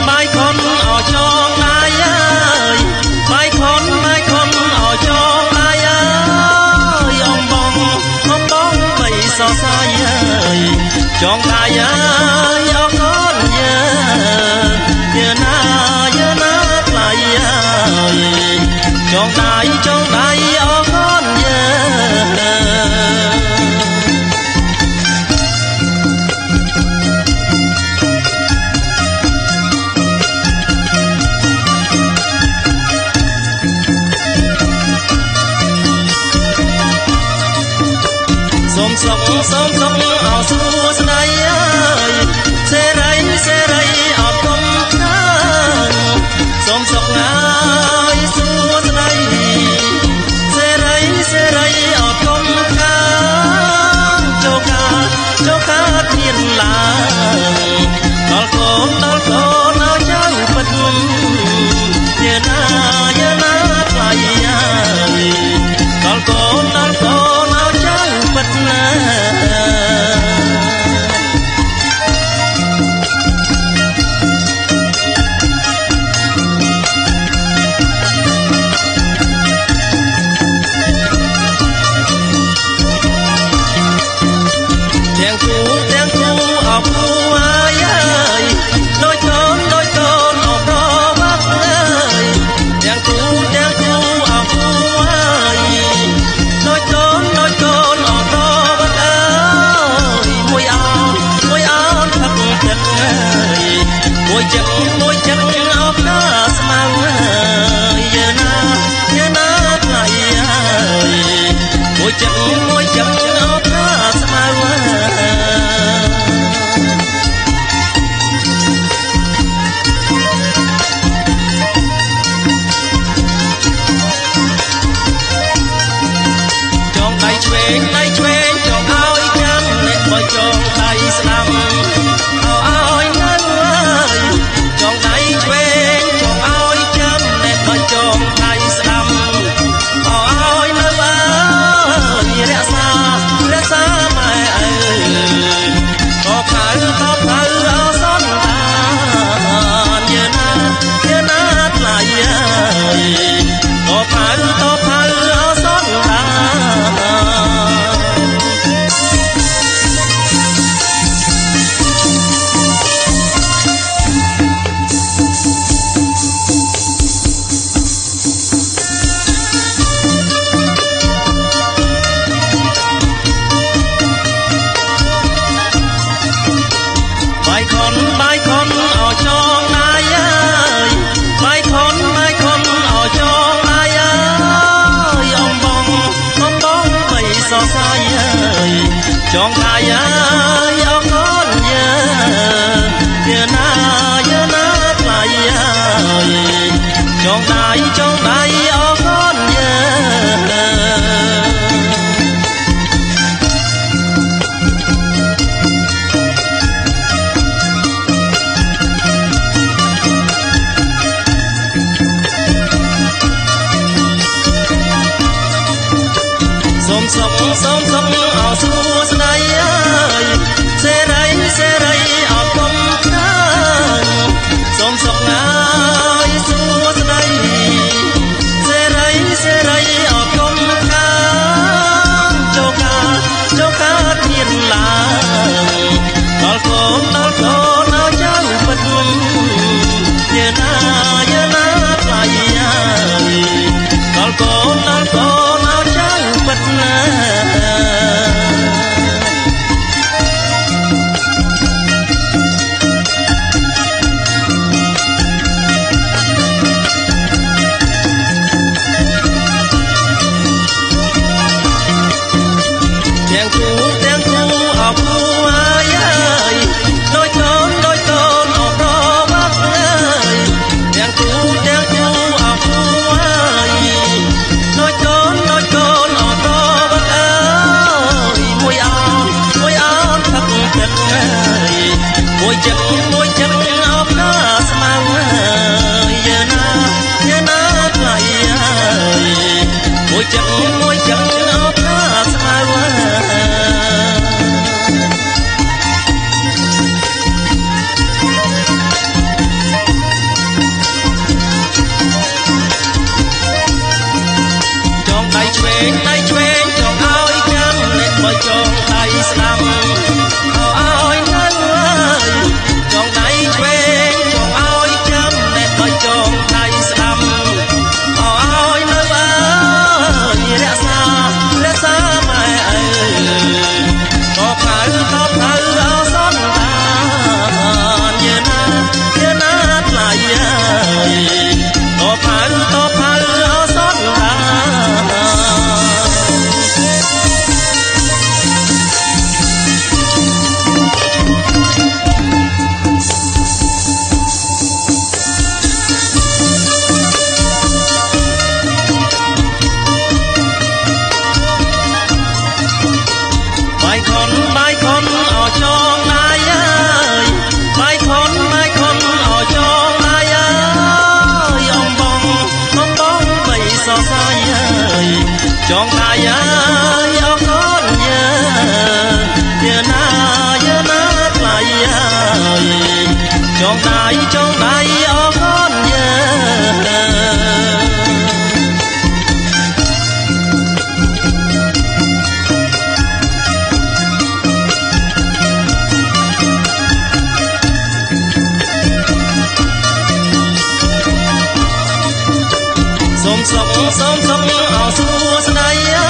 បាយខុនអោចងដៃអើយបាយខុនអោចងដៃអើយអំបងបីសរសៃអើយចងដៃអើយអរគុណយើណាថ្លៃអើយចងដៃអរគុណសូមសុខអោសួស្ដីអើយសេរីអត់គុំខានសូមសុខអើយសួស្ដីសេរីអត់គុំខានចូលកាគ្មានឡើយដល់កូនអើចៅពិតយើណាថ្លៃអើយដល់កូនអើចៅពិតណាទាំងគូអបគូអាយអើយដូចកូនអបរបាក់អើយទាំងគូអបគូអាយដូចកូនអបរបាក់អើយមួយអោនផឹកទឹកអើយមួយចិត្តអបណាស្មៅអើយយើណាថ្លៃអើយមួយចិត្តអបណាស្មៅអើយឆ្វេងចង់ឲ្យចាំអ្នកបើចង់ដៃស្ដាំឲ្យនៅអើយចង់ដៃឆ្វេងចង់ឲ្យចាំអ្នកបើចង់ដៃស្ដាំឲ្យនៅអើយរក្សាម៉ែអើយក៏ផៅអសន្តានយើណាថ្លៃអើយក៏ផៅអសន្តានបាយខុនអោចងដៃអើយបាយខុនអោចងដៃអើយអំបងបីសរសៃអើយចងដៃអើយអរគុណយើណាថ្លៃអើយចងដៃអរគុណសូមសុខអោសួស្ដីអើយសេរីអត់គុំខានសូមសុខអើយសួស្ដីសេរីអត់គុំខានចូលកាគ្មានឡើយដល់កូនអើចៅពិតយើណាថ្លៃអើយដល់កូនអើចៅពិតណាទាំងគូអបគូអាយអើយដូចកូនអបរបាក់អើយទាំងគូអបគូអាយដូចកូនអបរបាក់អើយមួយអោនផឹកទឹកអើយមួយចិត្តអបណាស្មៅអើយយើណាថ្លៃអើយមួយចិត្តអបណាស្មៅអើយ ងដៃអរកូនយើងសូមសុខអោសួស្ដី